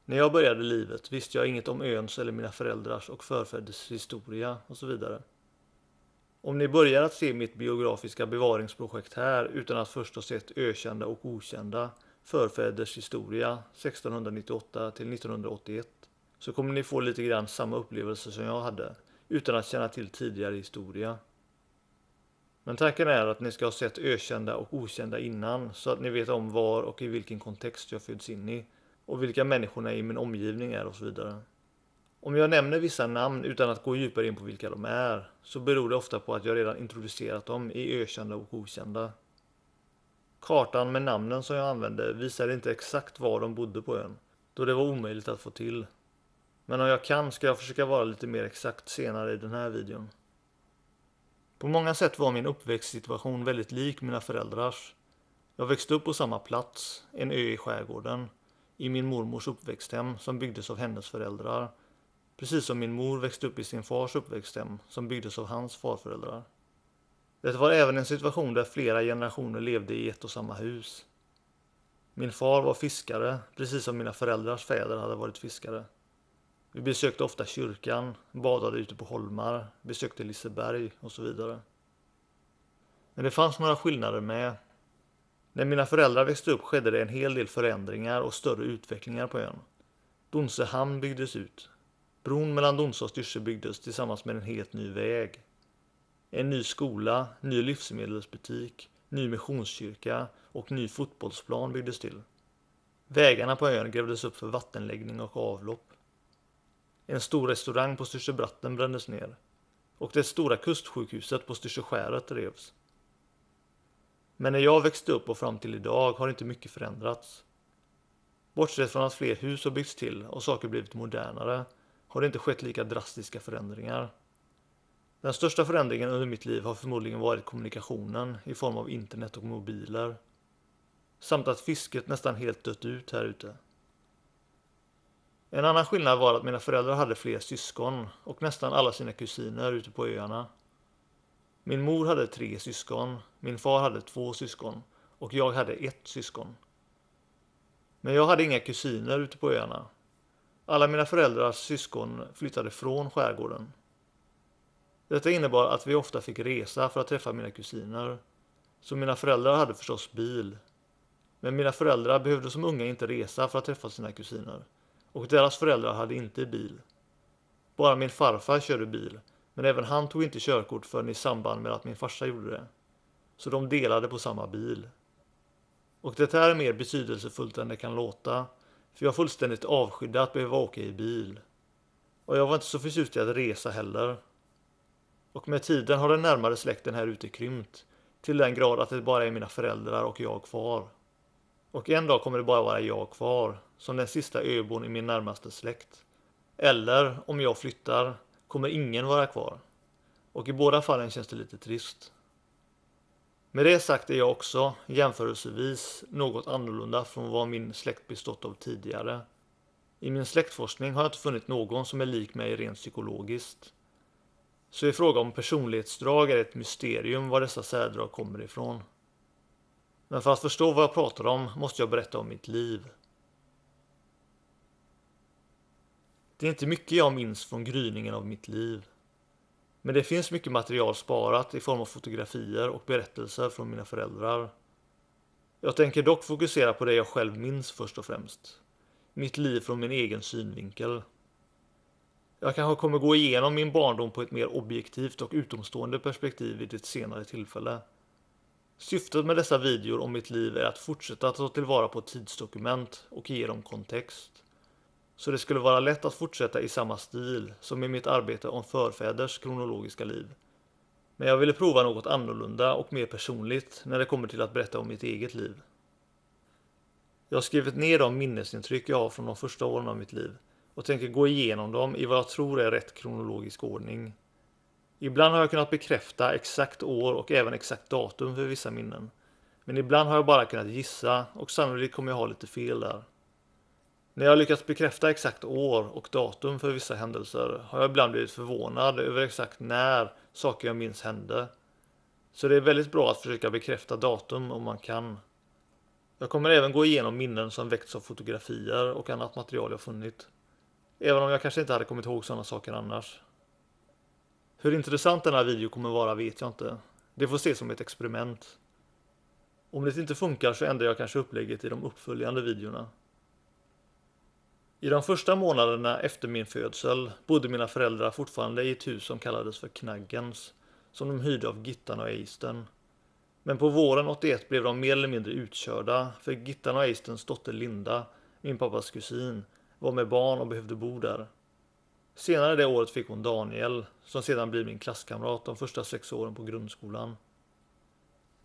När jag började livet visste jag inget om öns eller mina föräldrars och förfäders historia och så vidare. Om ni börjar att se mitt biografiska bevaringsprojekt här utan att först ha sett ökända och okända förfäders historia 1698 till 1981 så kommer ni få lite grann samma upplevelse som jag hade utan att känna till tidigare historia. Men tanken är att ni ska ha sett ökända och okända innan så att ni vet om var och i vilken kontext jag föds in i och vilka människorna i min omgivning är och så vidare. Om jag nämner vissa namn utan att gå djupare in på vilka de är så beror det ofta på att jag redan introducerat dem i ökända och okända. Kartan med namnen som jag använde visar inte exakt var de bodde på ön, då det var omöjligt att få till. Men om jag kan ska jag försöka vara lite mer exakt senare i den här videon. På många sätt var min uppväxtsituation väldigt lik mina föräldrars. Jag växte upp på samma plats, en ö i skärgården, i min mormors uppväxthem som byggdes av hennes föräldrar. Precis som min mor växte upp i sin fars uppväxthem som byggdes av hans farföräldrar. Det var även en situation där flera generationer levde i ett och samma hus. Min far var fiskare, precis som mina föräldrars fäder hade varit fiskare. Vi besökte ofta kyrkan, badade ute på holmar, besökte Liseberg och så vidare. Men det fanns några skillnader med. När mina föräldrar växte upp skedde det en hel del förändringar och större utvecklingar på ön. Donsö hamn byggdes ut. Bron mellan Donsö och Styrsö byggdes tillsammans med en helt ny väg. En ny skola, ny livsmedelsbutik, ny missionskyrka och ny fotbollsplan byggdes till. Vägarna på ön grävdes upp för vattenläggning och avlopp. En stor restaurang på Styrsöbratten brändes ner och det stora kustsjukhuset på Styrsöskäret revs. Men när jag växte upp och fram till idag har inte mycket förändrats. Bortsett från att fler hus har byggts till och saker blivit modernare har det inte skett lika drastiska förändringar. Den största förändringen under mitt liv har förmodligen varit kommunikationen i form av internet och mobiler. Samt att fisket nästan helt dött ut här ute. En annan skillnad var att mina föräldrar hade fler syskon och nästan alla sina kusiner ute på öarna. Min mor hade 3 syskon, min far hade 2 syskon och jag hade 1 syskon. Men jag hade inga kusiner ute på öarna. Alla mina föräldrars syskon flyttade från skärgården. Detta innebar att vi ofta fick resa för att träffa mina kusiner. Så mina föräldrar hade förstås bil. Men mina föräldrar behövde som unga inte resa för att träffa sina kusiner. Och deras föräldrar hade inte bil. Bara min farfar körde bil, men även han tog inte körkort förrän i samband med att min farsa gjorde det. Så de delade på samma bil. Och det här är mer betydelsefullt än det kan låta, för jag fullständigt avskydde att behöva åka i bil. Och jag var inte så förtjust i att resa heller. Och med tiden har den närmare släkten här ute krympt, till den grad att det bara är mina föräldrar och jag kvar. Och en dag kommer det bara vara jag kvar, som den sista öbon i min närmaste släkt. Eller, om jag flyttar, kommer ingen vara kvar. Och i båda fallen känns det lite trist. Med det sagt är jag också, jämförelsevis, något annorlunda från vad min släkt bestått av tidigare. I min släktforskning har jag inte funnit någon som är lik mig rent psykologiskt. Så i fråga om personlighetsdrag är det ett mysterium var dessa särdrag kommer ifrån. Men för att förstå vad jag pratar om måste jag berätta om mitt liv. Det är inte mycket jag minns från gryningen av mitt liv. Men det finns mycket material sparat i form av fotografier och berättelser från mina föräldrar. Jag tänker dock fokusera på det jag själv minns först och främst. Mitt liv från min egen synvinkel. Jag kanske kommer gå igenom min barndom på ett mer objektivt och utomstående perspektiv vid ett senare tillfälle. Syftet med dessa videor om mitt liv är att fortsätta ta tillvara på tidsdokument och ge dem kontext. Så det skulle vara lätt att fortsätta i samma stil som i mitt arbete om förfäders kronologiska liv. Men jag ville prova något annorlunda och mer personligt när det kommer till att berätta om mitt eget liv. Jag har skrivit ner de minnesintryck jag har från de första åren av mitt liv och tänker gå igenom dem i vad jag tror är rätt kronologisk ordning. Ibland har jag kunnat bekräfta exakt år och även exakt datum för vissa minnen. Men ibland har jag bara kunnat gissa och sannolikt kommer jag ha lite fel där. När jag lyckats bekräfta exakt år och datum för vissa händelser har jag ibland blivit förvånad över exakt när saker jag minns hände. Så det är väldigt bra att försöka bekräfta datum om man kan. Jag kommer även gå igenom minnen som väckts av fotografier och annat material jag funnit. Även om jag kanske inte hade kommit ihåg sådana saker annars. Hur intressant den här videon kommer vara vet jag inte. Det får ses som ett experiment. Om det inte funkar så ändrar jag kanske upplägget i de uppföljande videorna. I de första månaderna efter min födsel bodde mina föräldrar fortfarande i ett hus som kallades för Knaggens, som de hyrde av Gittan och Eisten. Men på våren 81 blev de mer eller mindre utkörda, för Gittan och Eistens dotter Linda, min pappas kusin, var med barn och behövde bo där. Senare det året fick hon Daniel, som sedan blir min klasskamrat de första 6 åren på grundskolan.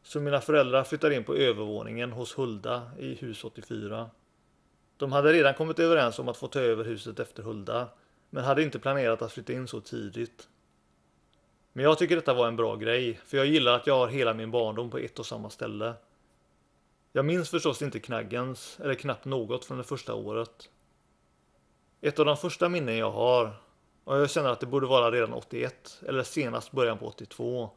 Så mina föräldrar flyttade in på övervåningen hos Hulda i hus 84. De hade redan kommit överens om att få ta över huset efter Hulda, men hade inte planerat att flytta in så tidigt. Men jag tycker detta var en bra grej, för jag gillar att jag har hela min barndom på ett och samma ställe. Jag minns förstås inte Knaggens, eller knappt något från det första året. Ett av de första minnen jag har, och jag känner att det borde vara redan 81, eller senast början på 82,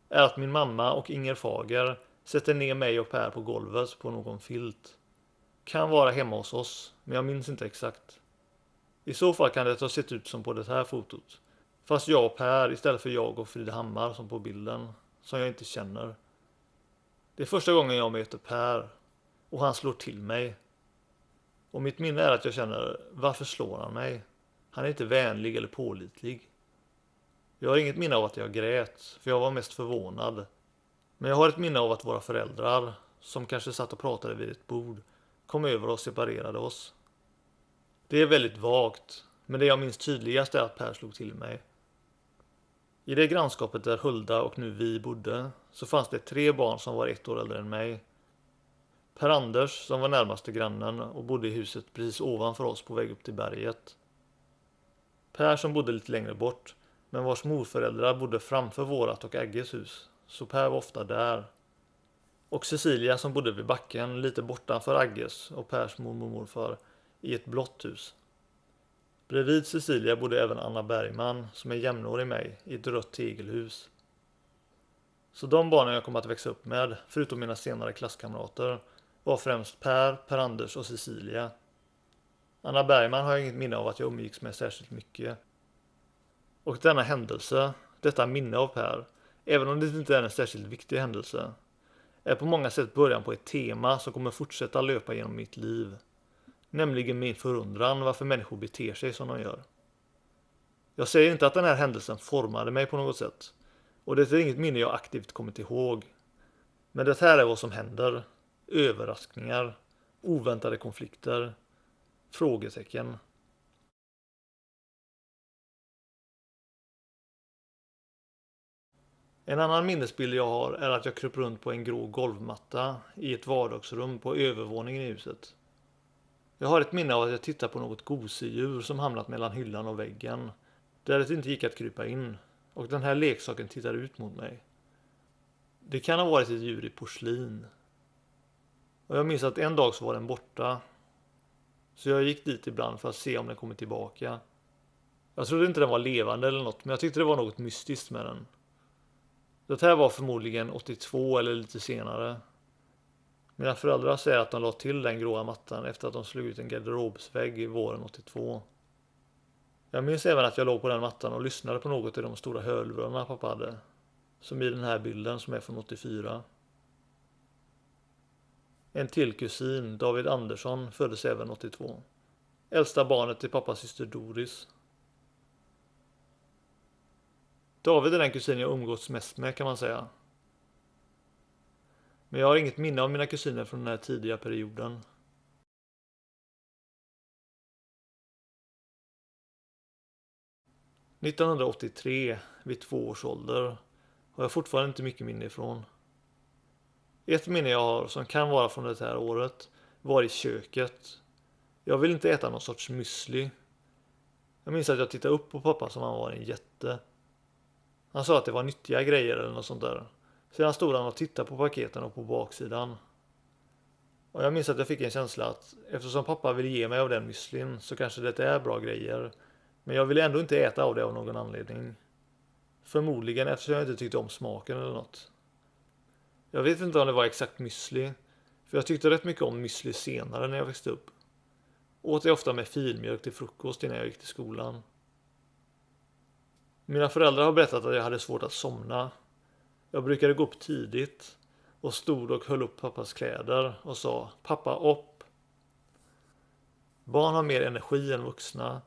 är att min mamma och Inger Fager sätter ner mig och Per på golvet på någon filt. Kan vara hemma hos oss, men jag minns inte exakt. I så fall kan det ha sett ut som på det här fotot. Fast jag och Per istället för jag och Frida Hammar som på bilden, som jag inte känner. Det är första gången jag möter Per, och han slår till mig. Och mitt minne är att jag känner, varför slår han mig? Han är inte vänlig eller pålitlig. Jag har inget minne av att jag grät, för jag var mest förvånad. Men jag har ett minne av att våra föräldrar, som kanske satt och pratade vid ett bord, kom över och separerade oss. Det är väldigt vagt, men det jag minns tydligast är att Per slog till mig. I det grannskapet där Hulda och nu vi bodde så fanns det 3 barn som var 1 år äldre än mig. Per-Anders som var närmaste grannen och bodde i huset precis ovanför oss på väg upp till berget. Per som bodde lite längre bort, men vars morföräldrar bodde framför vårat och Agges hus, så Per var ofta där. Och Cecilia som bodde vid backen lite bortanför Agges och Pers mormor och morfar i ett blått hus. Bredvid Cecilia bodde även Anna Bergman som är jämnårig mig i ett rött tegelhus. Så de barnen jag kom att växa upp med, förutom mina senare klasskamrater, var främst Per, Per-Anders och Cecilia. Anna Bergman har jag inget minne av att jag umgicks med särskilt mycket. Och denna händelse, detta minne av Per, även om det inte är en särskilt viktig händelse, är på många sätt början på ett tema som kommer fortsätta löpa genom mitt liv. Nämligen min förundran varför människor beter sig som de gör. Jag säger inte att den här händelsen formade mig på något sätt. Och det är inget minne jag aktivt kommit ihåg. Men det här är vad som händer. Överraskningar. Oväntade konflikter. Frågetecken. En annan minnesbild jag har är att jag kröp runt på en grå golvmatta i ett vardagsrum på övervåningen i huset. Jag har ett minne av att jag tittar på något gosedjur som hamnat mellan hyllan och väggen, där det inte gick att krypa in, och den här leksaken tittar ut mot mig. Det kan ha varit ett djur i porslin. Och jag minns att en dag så var den borta, så jag gick dit ibland för att se om den kommer tillbaka. Jag trodde inte den var levande eller något, men jag tyckte det var något mystiskt med den. Det här var förmodligen 82 eller lite senare. Mina föräldrar säger att de la till den gråa mattan efter att de slog ut en garderobsvägg i våren 82. Jag minns även att jag låg på den mattan och lyssnade på något i de stora hörlurarna pappa hade. Som i den här bilden som är från 84. En till kusin, David Andersson, föddes även 82. Äldsta barnet till pappas syster Doris. David är den kusin jag umgåtts mest med kan man säga. Men jag har inget minne av mina kusiner från den här tidiga perioden. –1983, vid 2 års ålder, har jag fortfarande inte mycket minne ifrån. Ett minne jag har som kan vara från det här året var i köket. Jag vill inte äta någon sorts müsli. Jag minns att jag tittade upp på pappa som han var en jätte. Han sa att det var nyttiga grejer eller något sånt där. Sedan stod han och tittade på paketen och på baksidan. Och jag minns att jag fick en känsla att eftersom pappa vill ge mig av den müslin så kanske det är bra grejer. Men jag ville ändå inte äta av det av någon anledning. Förmodligen eftersom jag inte tyckte om smaken eller något. Jag vet inte om det var exakt müsli. För jag tyckte rätt mycket om müsli senare när jag växte upp. Åt jag ofta med filmjölk till frukost innan jag gick till skolan. Mina föräldrar har berättat att jag hade svårt att somna. Jag brukade gå upp tidigt och stod och höll upp pappas kläder och sa pappa upp. Barn har mer energi än vuxna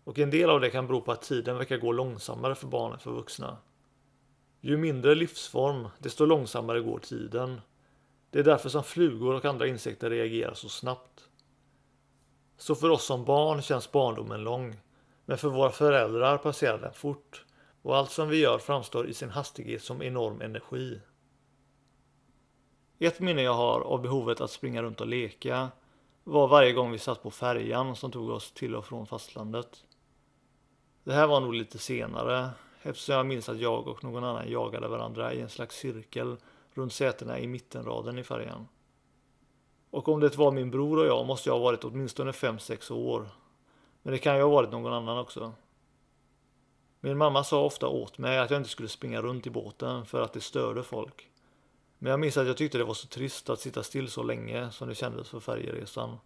och en del av det kan bero på att tiden verkar gå långsammare för barn än för vuxna. Ju mindre livsform, desto långsammare går tiden. Det är därför som flugor och andra insekter reagerar så snabbt. Så för oss som barn känns barndomen lång, men för våra föräldrar passerar den fort och allt som vi gör framstår i sin hastighet som enorm energi. Ett minne jag har av behovet att springa runt och leka var varje gång vi satt på färjan som tog oss till och från fastlandet. Det här var nog lite senare, eftersom jag minns att jag och någon annan jagade varandra i en slags cirkel runt sätena i mittenraden i färjan. Och om det var min bror och jag måste jag ha varit åtminstone 5-6 år. Men det kan ju ha varit någon annan också. Min mamma sa ofta åt mig att jag inte skulle springa runt i båten för att det störde folk. Men jag minns att jag tyckte det var så trist att sitta still så länge som det kändes för färjeresan.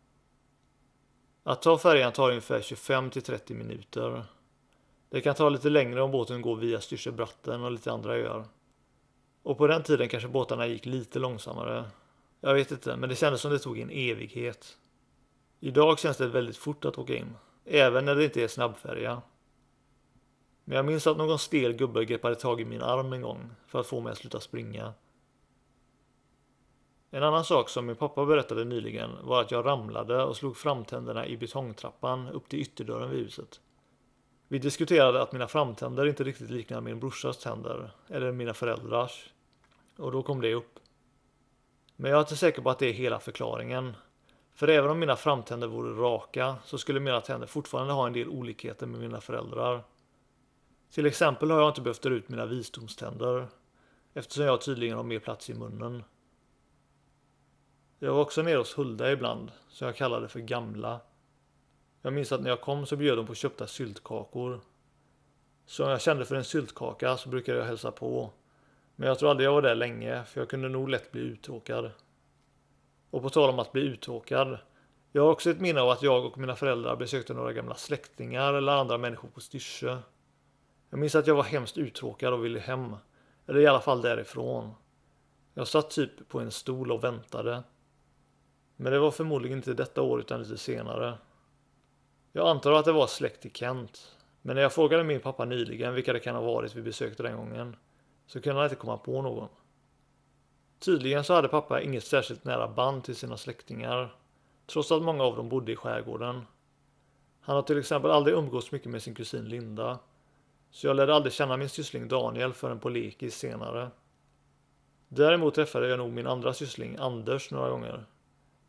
Att ta färjan tar ungefär 25-30 minuter. Det kan ta lite längre om båten går via Styrsöbratten och lite andra öar. Och på den tiden kanske båtarna gick lite långsammare. Jag vet inte, men det kändes som det tog en evighet. Idag känns det väldigt fort att åka in, även när det inte är snabbfärja. Men jag minns att någon stel gubbe greppade tag i min arm en gång för att få mig att sluta springa. En annan sak som min pappa berättade nyligen var att jag ramlade och slog framtänderna i betongtrappan upp till ytterdörren vid huset. Vi diskuterade att mina framtänder inte riktigt liknar min brorsas tänder, eller mina föräldrars, och då kom det upp. Men jag är inte säker på att det är hela förklaringen. För även om mina framtänder vore raka så skulle mina tänder fortfarande ha en del olikheter med mina föräldrar. Till exempel har jag inte behövt dra ut mina visdomständer, eftersom jag tydligen har mer plats i munnen. Jag var också nere hos Hulda ibland, som jag kallade för gamla. Jag minns att när jag kom så bjöd de på köpta syltkakor. Så om jag kände för en syltkaka så brukade jag hälsa på. Men jag tror aldrig jag var där länge, för jag kunde nog lätt bli uttråkad. Och på tal om att bli uttråkad. Jag har också ett minne av att jag och mina föräldrar besökte några gamla släktingar eller andra människor på Styrsö. Jag minns att jag var hemskt uttråkad och ville hem. Eller i alla fall därifrån. Jag satt typ på en stol och väntade. Men det var förmodligen inte detta år utan lite senare. Jag antar att det var släkt i Kent. Men när jag frågade min pappa nyligen vilka det kan ha varit vi besökte den gången, så kunde han inte komma på någon. Tydligen så hade pappa inget särskilt nära band till sina släktingar, trots att många av dem bodde i skärgården. Han har till exempel aldrig umgåtts mycket med sin kusin Linda, så jag lärde aldrig känna min syssling Daniel förrän på lekis senare. Däremot träffade jag nog min andra syssling Anders några gånger.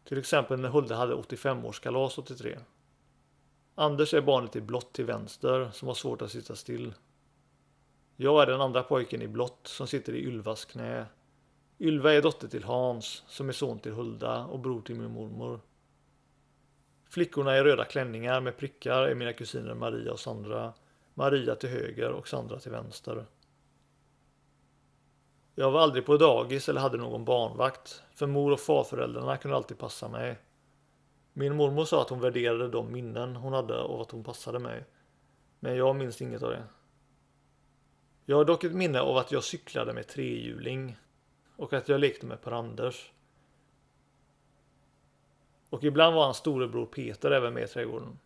Till exempel när Hulda hade 85-årskalas 83. Anders är barnet i blått till vänster som har svårt att sitta still. Jag är den andra pojken i blått som sitter i Ylvas knä. Ylva är dotter till Hans som är son till Hulda och bror till min mormor. Flickorna i röda klänningar med prickar är mina kusiner Maria och Sandra. Maria till höger och Sandra till vänster. Jag var aldrig på dagis eller hade någon barnvakt, för mor- och farföräldrarna kunde alltid passa mig. Min mormor sa att hon värderade de minnen hon hade och att hon passade mig. Men jag minns inget av det. Jag har dock ett minne av att jag cyklade med trehjuling och att jag lekte med Per-Anders. Och ibland var hans storebror Peter även med i trädgården.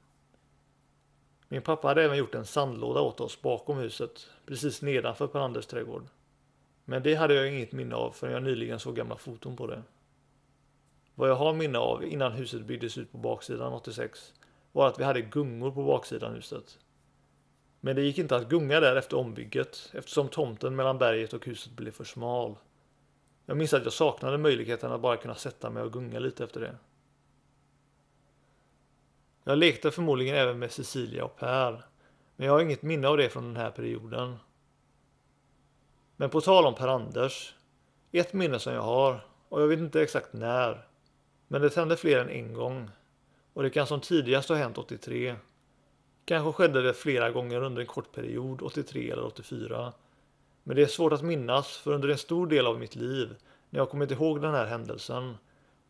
Min pappa hade även gjort en sandlåda åt oss bakom huset, precis nedanför Per-Anders trädgård. Men det hade jag inget minne av förrän jag nyligen såg gamla foton på det. Vad jag har minne av innan huset byggdes ut på baksidan 86 var att vi hade gungor på baksidan huset. Men det gick inte att gunga där efter ombygget eftersom tomten mellan berget och huset blev för smal. Jag minns att jag saknade möjligheten att bara kunna sätta mig och gunga lite efter det. Jag lekte förmodligen även med Cecilia och Per, men jag har inget minne av det från den här perioden. Men på tal om Per-Anders, ett minne som jag har, och jag vet inte exakt när, men det hände fler än en gång, och det kan som tidigast ha hänt 83. Kanske skedde det flera gånger under en kort period, 83 eller 84. Men det är svårt att minnas, för under en stor del av mitt liv, när jag kommer inte ihåg den här händelsen,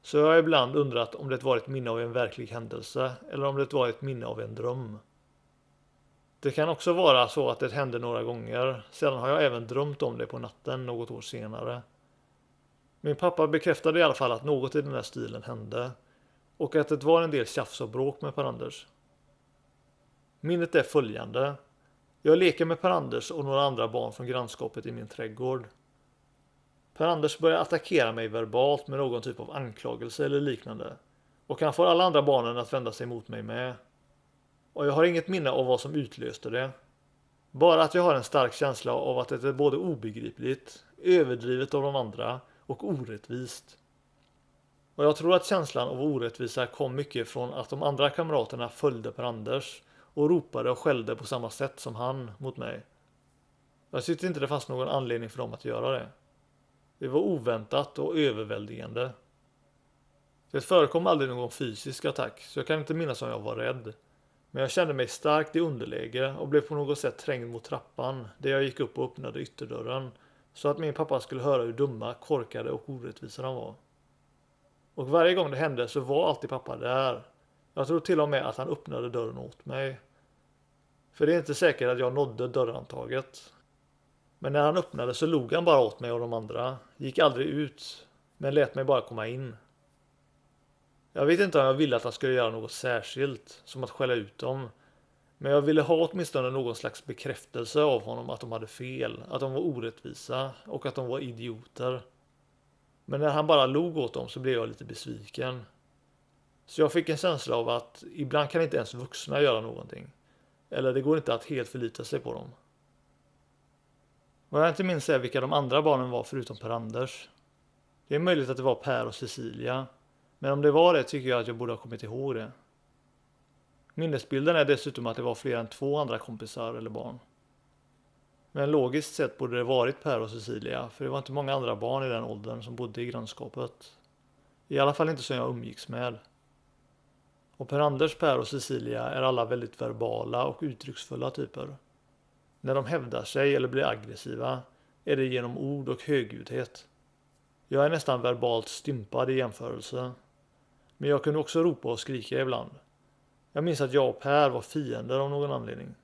Så jag har ibland undrat om det var ett minne av en verklig händelse eller om det var ett minne av en dröm. Det kan också vara så att det hände några gånger, sedan har jag även drömt om det på natten något år senare. Min pappa bekräftade i alla fall att något i den här stilen hände och att det var en del tjafs och bråk med Per-Anders. Minnet är följande. Jag leker med Per-Anders och några andra barn från grannskapet i min trädgård. Per-Anders börjar attackera mig verbalt med någon typ av anklagelse eller liknande. Och han får alla andra barnen att vända sig mot mig med. Och jag har inget minne av vad som utlöste det. Bara att jag har en stark känsla av att det är både obegripligt, överdrivet av de andra och orättvist. Och jag tror att känslan av orättvisa kom mycket från att de andra kamraterna följde Per-Anders och ropade och skällde på samma sätt som han mot mig. Jag tyckte inte det fanns någon anledning för dem att göra det. Det var oväntat och överväldigande. Det förekom aldrig någon fysisk attack, så jag kan inte minnas om jag var rädd. Men jag kände mig starkt i underläge och blev på något sätt trängd mot trappan där jag gick upp och öppnade ytterdörren så att min pappa skulle höra hur dumma, korkade och orättvisa han var. Och varje gång det hände så var alltid pappa där. Jag tror till och med att han öppnade dörren åt mig. För det är inte säkert att jag nådde dörrhandtaget. Men när han öppnade så log han bara åt mig och de andra. Gick aldrig ut, men lät mig bara komma in. Jag vet inte om jag ville att han skulle göra något särskilt, som att skälla ut dem. Men jag ville ha åtminstone någon slags bekräftelse av honom att de hade fel, att de var orättvisa och att de var idioter. Men när han bara log åt dem så blev jag lite besviken. Så jag fick en känsla av att ibland kan inte ens vuxna göra någonting. Eller det går inte att helt förlita sig på dem. Vad jag inte minns är vilka de andra barnen var förutom Per-Anders. Det är möjligt att det var Per och Cecilia. Men om det var det tycker jag att jag borde ha kommit ihåg det. Minnesbilden är dessutom att det var fler än 2 andra kompisar eller barn. Men logiskt sett borde det varit Per och Cecilia, för det var inte många andra barn i den åldern som bodde i grannskapet. I alla fall inte som jag umgicks med. Och Per-Anders, Per och Cecilia är alla väldigt verbala och uttrycksfulla typer. När de hävdar sig eller blir aggressiva är det genom ord och högljuddhet. Jag är nästan verbalt stympad i jämförelse. Men jag kunde också ropa och skrika ibland. Jag minns att jag och Per var fiender av någon anledning.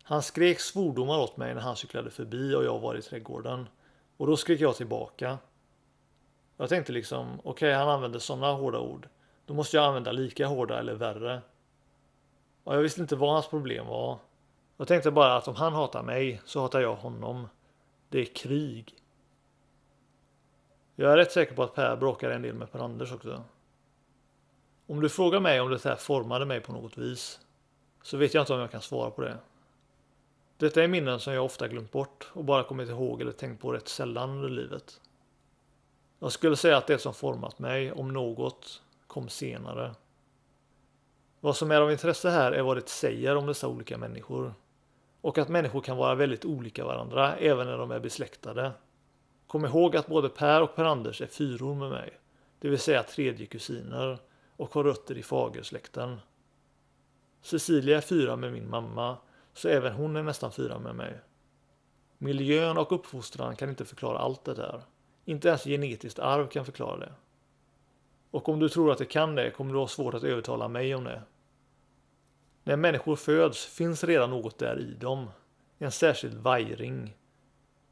Han skrek svordomar åt mig när han cyklade förbi och jag var i trädgården. Och då skrek jag tillbaka. Jag tänkte liksom, okej, han använde sådana hårda ord. Då måste jag använda lika hårda eller värre. Och jag visste inte vad hans problem var. Jag tänkte bara att om han hatar mig så hatar jag honom. Det är krig. Jag är rätt säker på att Per bråkar en del med Per-Anders också. Om du frågar mig om det här formade mig på något vis så vet jag inte om jag kan svara på det. Detta är minnen som jag ofta glömt bort och bara kommit ihåg eller tänkt på rätt sällan under livet. Jag skulle säga att det som format mig, om något, kom senare. Vad som är av intresse här är vad det säger om dessa olika människor. Och att människor kan vara väldigt olika varandra även när de är besläktade. Kom ihåg att både Per och Per-Anders är fyror med mig, det vill säga tredje kusiner, och har rötter i fagersläkten. Cecilia är 4 med min mamma, så även hon är nästan 4 med mig. Miljön och uppfostran kan inte förklara allt det där. Inte ens genetiskt arv kan förklara det. Och om du tror att det kan det kommer du ha svårt att övertala mig om det. När människor föds finns redan något där i dem. En särskild vajring.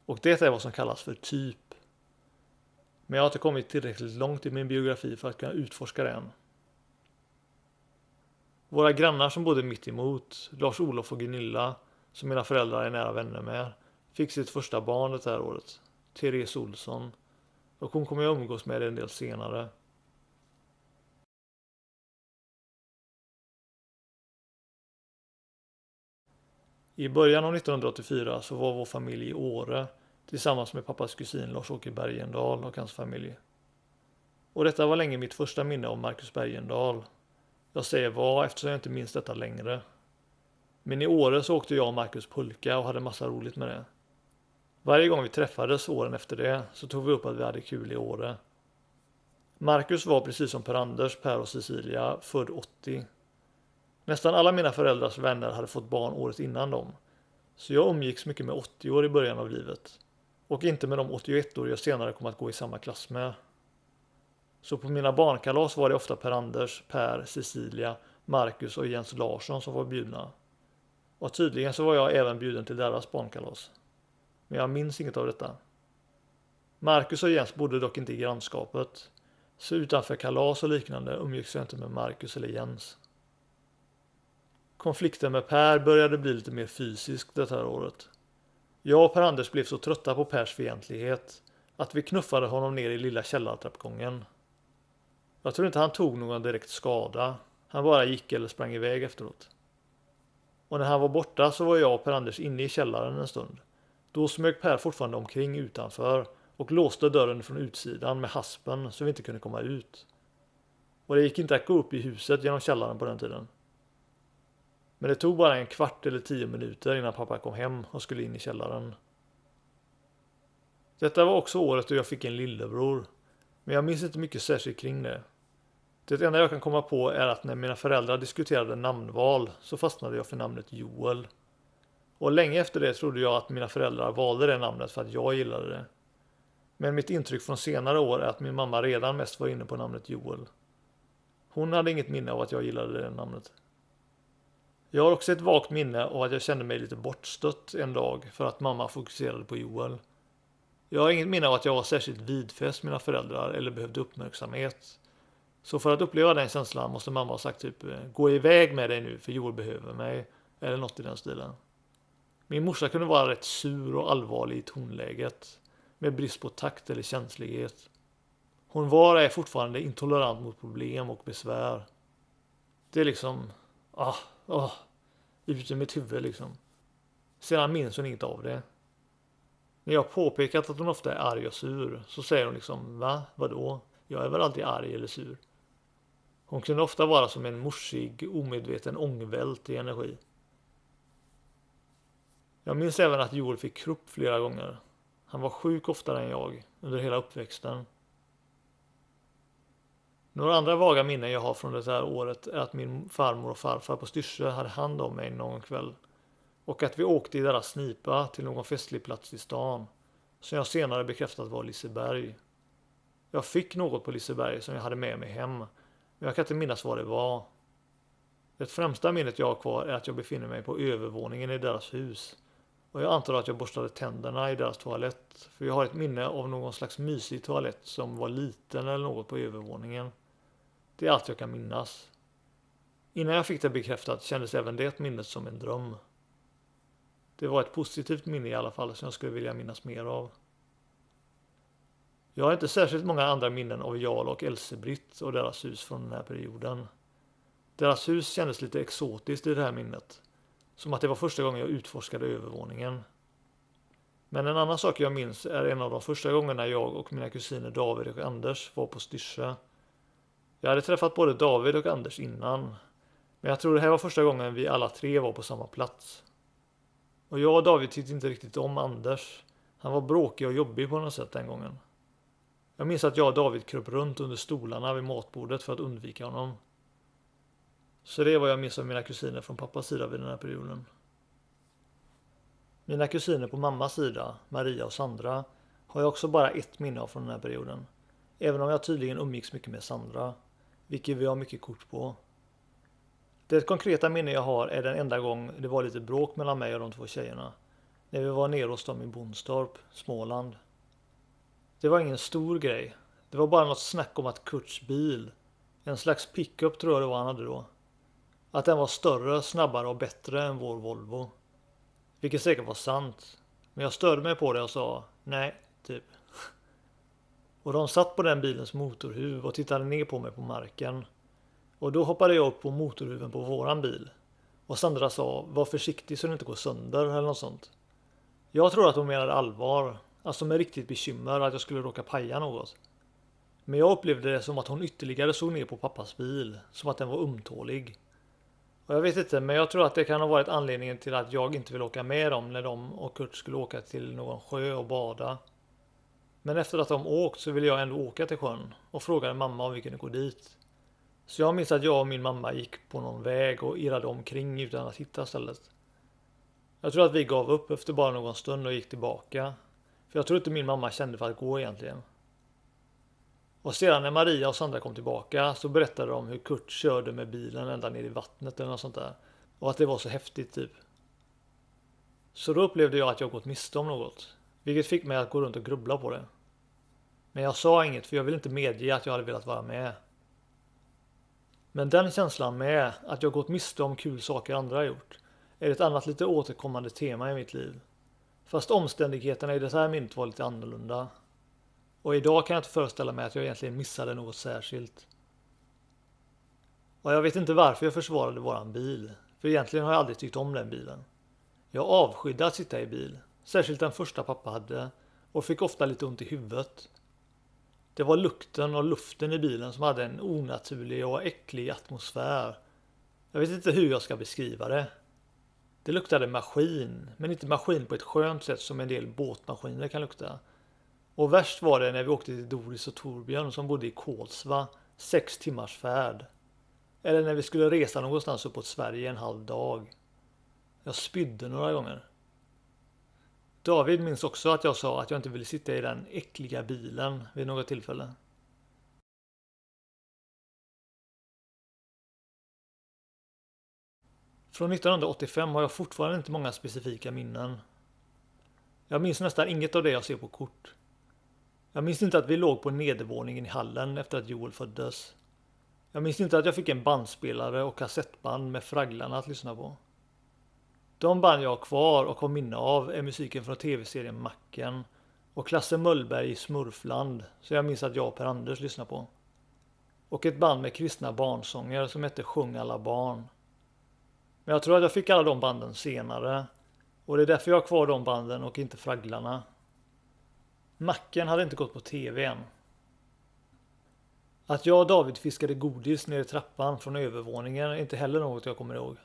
Och det är vad som kallas för typ. Men jag har inte kommit tillräckligt långt i min biografi för att kunna utforska det än. Våra grannar som bodde mitt emot, Lars-Olof och Gunilla, som mina föräldrar är nära vänner med, fick sitt första barn det här året, Therese Olsson, och hon kommer jag umgås med en del senare. I början av 1984 så var vår familj i Åre tillsammans med pappas kusin Lars-Åke Bergendahl och hans familj. Och detta var länge mitt första minne om Marcus Bergendahl. Jag säger var eftersom jag inte minns detta längre. Men i Åre så åkte jag och Marcus pulka och hade massa roligt med det. Varje gång vi träffades åren efter det så tog vi upp att vi hade kul i Åre. Marcus var precis som Per-Anders, Per och Cecilia född 80. Nästan alla mina föräldrars vänner hade fått barn året innan dem. Så jag umgicks mycket med 80 år i början av livet. Och inte med de 81 år jag senare kom att gå i samma klass med. Så på mina barnkalas var det ofta Per-Anders, Per, Cecilia, Marcus och Jens Larsson som var bjudna. Och tydligen så var jag även bjuden till deras barnkalas. Men jag minns inget av detta. Marcus och Jens bodde dock inte i grannskapet. Så utanför kalas och liknande umgicks jag inte med Marcus eller Jens. Konflikten med Per började bli lite mer fysisk det här året. Jag och Per-Anders blev så trötta på Pers fientlighet att vi knuffade honom ner i lilla källartrappgången. Jag tror inte han tog någon direkt skada. Han bara gick eller sprang iväg efteråt. Och när han var borta så var jag och Per-Anders inne i källaren en stund. Då smög Per fortfarande omkring utanför och låste dörren från utsidan med haspen så vi inte kunde komma ut. Och det gick inte att gå upp i huset genom källaren på den tiden. Men det tog bara en kvart eller 10 minuter innan pappa kom hem och skulle in i källaren. Detta var också året då jag fick en lillebror. Men jag minns inte mycket särskilt kring det. Det enda jag kan komma på är att när mina föräldrar diskuterade namnval så fastnade jag för namnet Joel. Och länge efter det trodde jag att mina föräldrar valde det namnet för att jag gillade det. Men mitt intryck från senare år är att min mamma redan mest var inne på namnet Joel. Hon hade inget minne av att jag gillade det namnet. Jag har också ett vagt minne av att jag kände mig lite bortstött en dag för att mamma fokuserade på Joel. Jag har inget minne av att jag var särskilt vidfäst mina föräldrar eller behövde uppmärksamhet. Så för att uppleva den känslan måste mamma ha sagt typ gå iväg med dig nu för Joel behöver mig eller något i den stilen. Min morsa kunde vara rätt sur och allvarlig i tonläget med brist på takt eller känslighet. Hon var och är fortfarande intolerant mot problem och besvär. Det är liksom ut i mitt huvud liksom. Sedan minns hon inget av det. När jag påpekat att hon ofta är arg och sur så säger hon liksom va? Vadå? Jag är väl alltid arg eller sur. Hon kunde ofta vara som en morsig, omedveten ångvält i energi. Jag minns även att Joel fick krupp flera gånger. Han var sjuk oftare än jag under hela uppväxten. Några andra vaga minnen jag har från det här året är att min farmor och farfar på Styrsö hade hand om mig någon kväll. Och att vi åkte i deras snipa till någon festlig plats i stan. Som jag senare bekräftat var Liseberg. Jag fick något på Liseberg som jag hade med mig hem. Men jag kan inte minnas vad det var. Det främsta minnet jag har kvar är att jag befinner mig på övervåningen i deras hus. Och jag antar att jag borstade tänderna i deras toalett. För jag har ett minne av någon slags mysig toalett som var liten eller något på övervåningen. Det är allt jag kan minnas. Innan jag fick det bekräftat kändes även det minnet som en dröm. Det var ett positivt minne i alla fall som jag skulle vilja minnas mer av. Jag har inte särskilt många andra minnen av Jarl och Elsebritt och deras hus från den här perioden. Deras hus kändes lite exotiskt i det här minnet. Som att det var första gången jag utforskade övervåningen. Men en annan sak jag minns är en av de första gångerna jag och mina kusiner David och Anders var på Styrsö. Jag hade träffat både David och Anders innan. Men jag tror det här var första gången vi alla tre var på samma plats. Och jag och David tyckte inte riktigt om Anders. Han var bråkig och jobbig på något sätt den gången. Jag minns att jag och David kröp runt under stolarna vid matbordet för att undvika honom. Så det är vad jag minns av mina kusiner från pappas sida vid den här perioden. Mina kusiner på mammas sida, Maria och Sandra, har jag också bara ett minne av från den här perioden. Även om jag tydligen umgicks mycket med Sandra, vilket vi har mycket kort på. Det konkreta minne jag har är den enda gång det var lite bråk mellan mig och de två tjejerna. När vi var nere hos dem i Bonstorp, Småland. Det var ingen stor grej. Det var bara något snack om att Kurts bil, en slags pickup tror jag det var han hade då. Att den var större, snabbare och bättre än vår Volvo. Vilket säkert var sant. Men jag störde mig på det och sa nej, typ. Och de satt på den bilens motorhuv och tittade ner på mig på marken. Och då hoppade jag upp på motorhuven på våran bil. Och Sandra sa, var försiktig så det inte går sönder eller något sånt. Jag tror att hon menade allvar. Alltså med riktigt bekymmer att jag skulle råka paja något. Men jag upplevde det som att hon ytterligare såg ner på pappas bil. Som att den var ömtålig. Och jag vet inte, men jag tror att det kan ha varit anledningen till att jag inte vill åka med dem när de och Kurt skulle åka till någon sjö och bada. Men efter att de åkt så ville jag ändå åka till sjön och frågade mamma om vi kunde gå dit. Så jag minns att jag och min mamma gick på någon väg och irrade omkring utan att hitta stället. Jag tror att vi gav upp efter bara någon stund och gick tillbaka. För jag tror inte min mamma kände för att gå egentligen. Och sedan när Maria och Sandra kom tillbaka så berättade de hur Kurt körde med bilen ända ner i vattnet eller något sånt där. Och att det var så häftigt typ. Så då upplevde jag att jag gått miste om något. Vilket fick mig att gå runt och grubbla på det. Men jag sa inget för jag ville inte medge att jag hade velat vara med. Men den känslan med att jag gått miste om kul saker andra har gjort är ett annat lite återkommande tema i mitt liv. Fast omständigheterna i det här minnet var lite annorlunda. Och idag kan jag inte föreställa mig att jag egentligen missade något särskilt. Och jag vet inte varför jag försvarade våran bil. För egentligen har jag aldrig tyckt om den bilen. Jag avskydde att sitta i bil. Särskilt den första pappa hade. Och fick ofta lite ont i huvudet. Det var lukten och luften i bilen som hade en onaturlig och äcklig atmosfär. Jag vet inte hur jag ska beskriva det. Det luktade maskin, men inte maskin på ett skönt sätt som en del båtmaskiner kan lukta. Och värst var det när vi åkte till Doris och Torbjörn som bodde i Kolsva, 6 timmars färd. Eller när vi skulle resa någonstans uppåt Sverige en halv dag. Jag spydde några gånger. David minns också att jag sa att jag inte ville sitta i den äckliga bilen vid något tillfälle. Från 1985 har jag fortfarande inte många specifika minnen. Jag minns nästan inget av det jag ser på kort. Jag minns inte att vi låg på nedervåningen i hallen efter att Joel föddes. Jag minns inte att jag fick en bandspelare och kassettband med Fragglarna att lyssna på. De band jag har kvar och har minne av är musiken från tv-serien Macken och Klasse Möllberg i Smurfland, så jag minns att jag och Per-Anders lyssnar på. Och ett band med kristna barnsånger som hette Sjung alla barn. Men jag tror att jag fick alla de banden senare, och det är därför jag har kvar de banden och inte Fragglarna. Macken hade inte gått på tv än. Att jag och David fiskade godis ner i trappan från övervåningen är inte heller något jag kommer ihåg.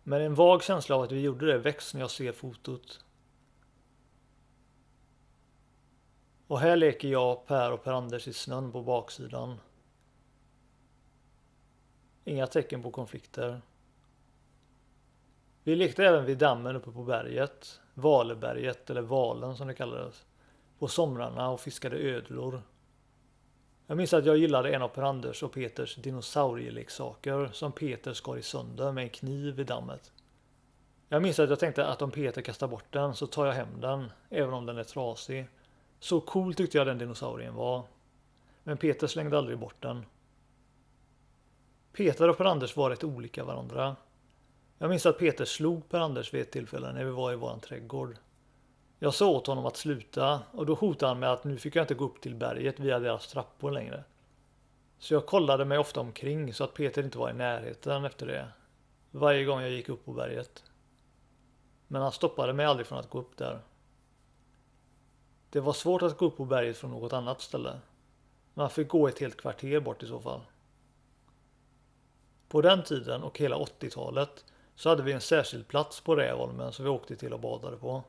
Men en vag känsla av att vi gjorde det väcks när jag ser fotot. Och här leker jag, Per och Per-Anders i snön på baksidan. Inga tecken på konflikter. Vi lekte även vid dammen uppe på berget, Valeberget eller Valen som det kallades, på somrarna och fiskade ödlor. Jag minns att jag gillade en av Per-Anders och Peters dinosaurieleksaker som Peter skar i sönder med en kniv vid dammet. Jag minns att jag tänkte att om Peter kastar bort den så tar jag hem den, även om den är trasig. Så cool tyckte jag den dinosaurien var. Men Peter slängde aldrig bort den. Peter och Per-Anders var rätt olika varandra. Jag minns att Peter slog Per-Anders vid ett tillfälle när vi var i våran trädgård. Jag sa åt honom att sluta och då hotade han med att nu fick jag inte gå upp till berget via deras trappor längre. Så jag kollade mig ofta omkring så att Peter inte var i närheten efter det. Varje gång jag gick upp på berget. Men han stoppade mig aldrig från att gå upp där. Det var svårt att gå upp på berget från något annat ställe. Man fick gå ett helt kvarter bort i så fall. På den tiden och hela 80-talet så hade vi en särskild plats på Rävholmen som vi åkte till och badade på.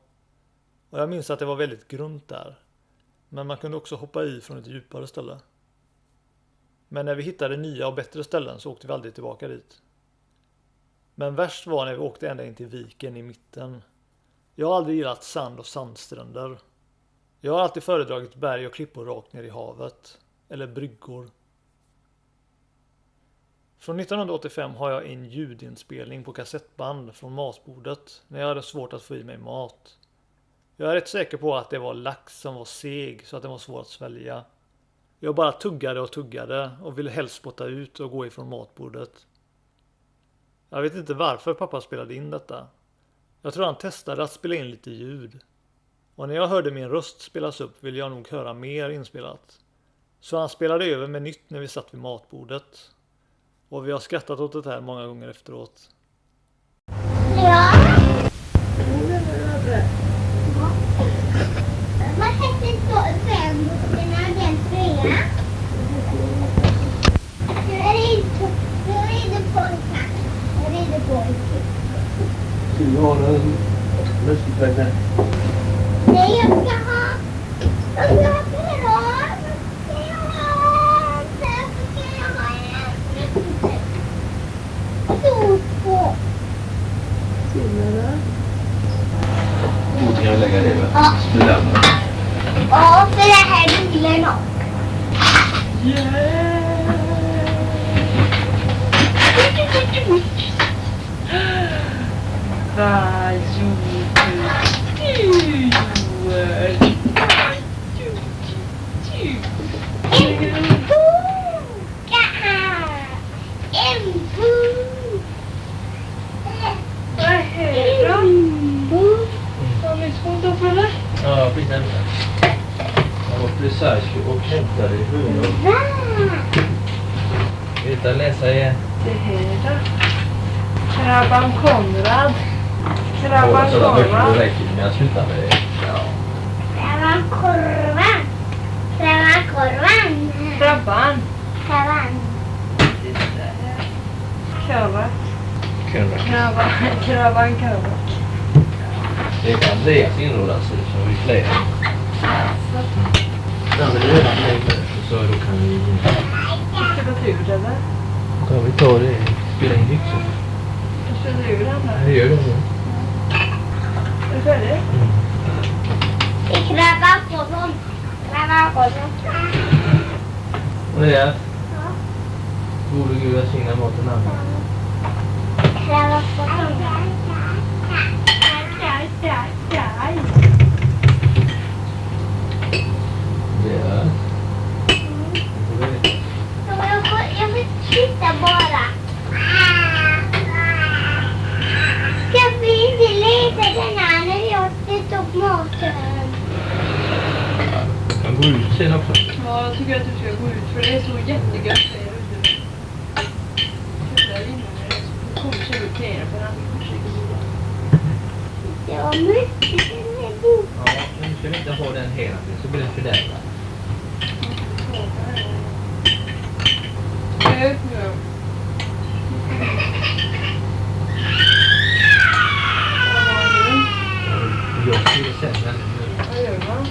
Och jag minns att det var väldigt grunt där. Men man kunde också hoppa i från ett djupare ställe. Men när vi hittade nya och bättre ställen så åkte vi aldrig tillbaka dit. Men värst var när vi åkte ända in till viken i mitten. Jag har aldrig gillat sand och sandstränder. Jag har alltid föredragit berg och klippor rakt ner i havet. Eller bryggor. Från 1985 har jag en ljudinspelning på kassettband från matbordet när jag hade svårt att få i mig mat. Jag är rätt säker på att det var lax som var seg så att den var svår att svälja. Jag bara tuggade och ville helst spotta ut och gå ifrån matbordet. Jag vet inte varför pappa spelade in detta. Jag tror han testade att spela in lite ljud. Och när jag hörde min röst spelas upp ville jag nog höra mer inspelat. Så han spelade över med nytt när vi satt vid matbordet. Och vi har skrattat åt det här många gånger efteråt. Ja. Vad hette den tröjan? Jag rider pojkar. Du har en muskeltröja. Nej, jag ska ha pirat. Borde jag lägga det? Ja. Studenter. Ja, för det här är bilen också. Vad En boka! En bok! Vad är det då? Har ni svårt upp eller? Ja, jag fick nämna. Jag var precis och hämtade i huvudet. Va? Utan läsa igen. Det här då? Krabban Konrad. Krabban Sådana böcker Konrad. det räcker med att sluta med det. Ja. Krabban korvan. Krabban korvan. Krabban. Krabban. Krabban. Kunde. Krabban. Det är Andreas inrådande som vi klär. Ja, men det är redan länge. Så då kan vi... Ska du ut eller? Kan vi ta det? Spela in yxor. Ska du ur den där? Jag gör det nu. Är du färdig? Krabban korvan. Krabban korvan. Och det är... Gode Gud välsigna maten andra. Krabban korvan. Det är... Jag vill titta bara. Kan vi inte leta den här när vi har ställt upp maten? Jag kan gå ut sen också. Ja, jag tycker att du ska gå ut för det är så jättegött det är ute. Köpte innan det kommer sig ut grejer för han försöker bjuda. Det var mycket den här boken. Ja, men nu ska vi inte ha den hela tiden så blir den fördärvad. Ut nu. Jag skulle sen men nu. Vad gör man?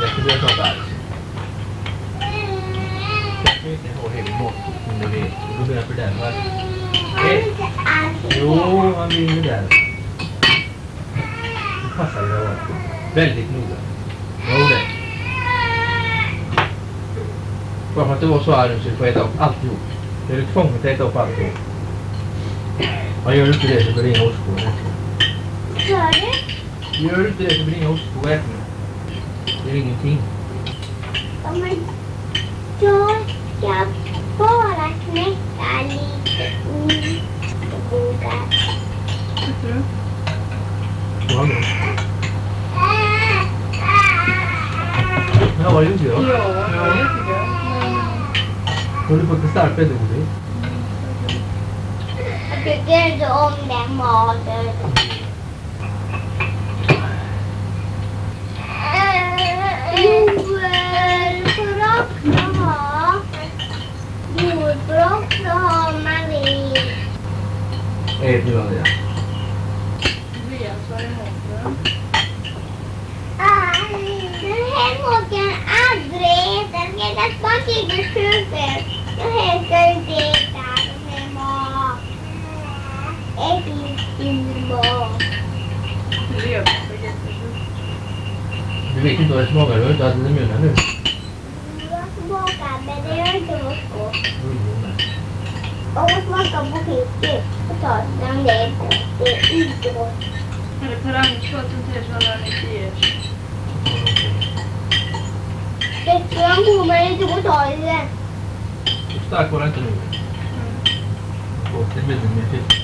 Det ska bli något alls. Jag ska inte ha hela maten under det. Då blir den fördärvad. Jo, han blir ju där. Det passar ju där. Väldigt noga. Jo det. Bara för att det var så här så du får äta upp alltihop. Det är tvånget att äta upp alltihop. Gör du inte det så blir det inga ostbågar ätningar. Gör det? Gör du inte det så blir det inga ostbågar ätningar. Det är ingenting. Ja, men jag ska bara knäcka lite ostbågar. Sitter du? Ja, nu. Ja, vad gjorde jag? Ja, det är jättegött. Har du fått en stark bäddgodis? Jag tycker inte om den maten. Jordbrott så har man vid. Ät nu Andrea. Vet vad det heter. Den här måken aldrig äta. Redan bara ligger huvudet. Den här ska inte äta. Den här mat. Ät inte mat. Du vet inte vad det smakar, du har inte haft den i munnen nu. Jag smakar, men det gör inte något gott. Mm. Och jag smakar på fisk. Potatisen, det är gott. Det är inte gott. Eller Per Anders sa att inte är så alla riktigt. Det ska jag på mig lite potatisen. Så stark var det inte nu. Det blir lite mer fisk.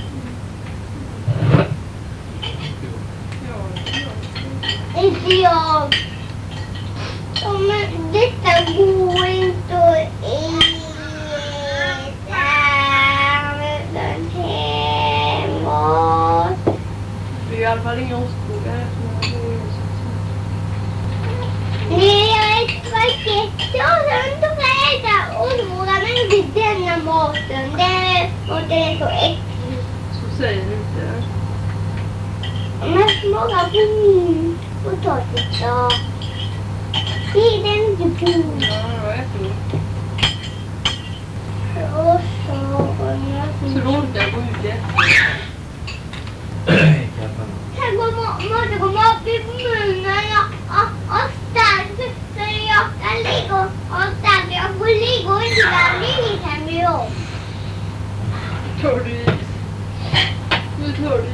Inte jag. Ja, men detta går inte att äta med den här mat. Det är i alla fall inga ostbågar. Nej, jag är spagetti och sen tog jag äta ostbågar men inte denna maten. Den maten är så äcklig. Så säger du inte. Men smakar på min potatis då. Det är den inte på. Ja, jag äter upp. Och så... Så du orkar gå ut igen. Sen måste komma upp i munnen och stärka så jag kan ligga och stärka. Jag får ligga och inte vara liten vid om. Tar du is? Nu tar du is.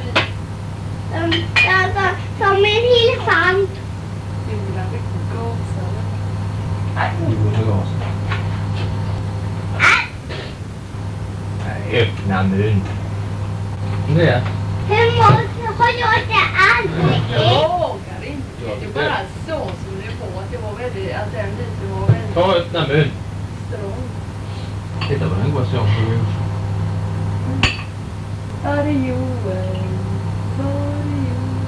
Som en elefant. Du vill ha riktigt gasare. Du går för gas. Nej, öppna mun. Det. Hur måste har jag det aldrig? Jag vågar inte. Det är bara så som det var. Att det var väldigt, att den biten var väldigt Ta öppna mun. strång. Titta på den går så. Var är Joel? Var är Joel?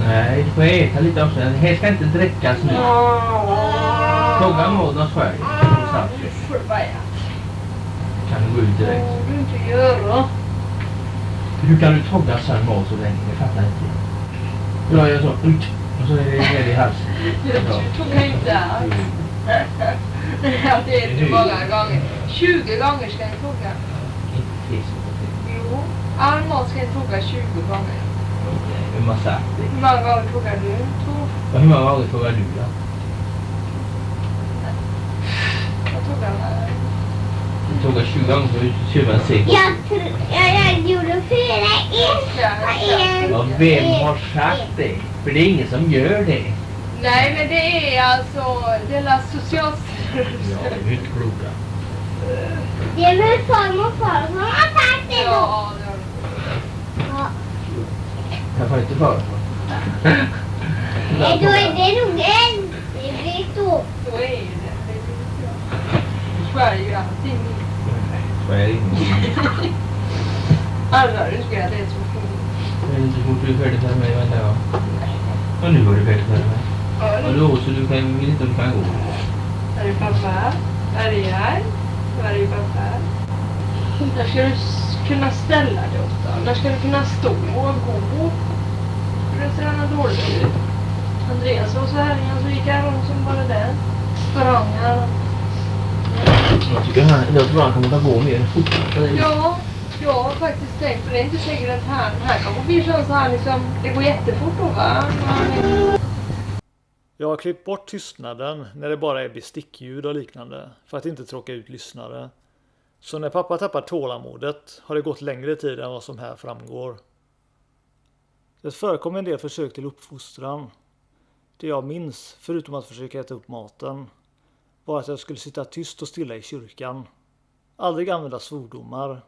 Nej, du får äta lite också. Det här ska inte drickas nu. Tugga Modens själv. Kan du gå ut direkt? Vad du inte göra? Hur kan du tugga så här mat så länge? Jag fattar inte. Jag gör så. Och så är det ner i halsen. Jag tog inte alls. Ja, det är inte många gånger. 20 gånger ska jag tugga. Inte fisk. Jo, all mat ska jag tugga 20 gånger. Hur man sagt det. Hur många gånger tuggar du? 2. Och hur många gånger tuggar du då? Jag tuggar med. Du tuggar 20 gånger så du köper en cigg. Jag gjorde 4 Ja, vem har sagt det? För det är ingen som gör det. Nej, men det är alltså, det är Socialstyrelsen. Ja, det är inte kloka. Det är väl farmor som har sagt det då. Ja, Ja. Jag får inte för. Nej, då är det nog en. Det blir så. så är det. I Sverige är allting. Så är det inte. Alla önskar det är så fint. Det är inte fort du är färdig för mig, vänta jag. Och nu var du färdig för mig. Och då så du kan inte du kan gå. Är det pappa? Är det här? Var är pappa? Där ska du kunna ställa dig ofta. Där ska du kunna stå och gå. Det ser annat dåligt ut. Andreas var så här igen så gick han runt som bara det. Sprang han. Jag tror han kommer att gå mer fortare. Ja, jag har faktiskt tänkt på det. Det är inte säkert att han kommer bli så här liksom. Det går jättefort då va? Jag har klippt bort tystnaden när det bara är bestickljud och liknande för att inte tråka ut lyssnare. Så när pappa tappar tålamodet har det gått längre tid än vad som här framgår. Det förekom en del försök till uppfostran. Det jag minns, förutom att försöka äta upp maten, var att jag skulle sitta tyst och stilla i kyrkan. Aldrig använda svordomar.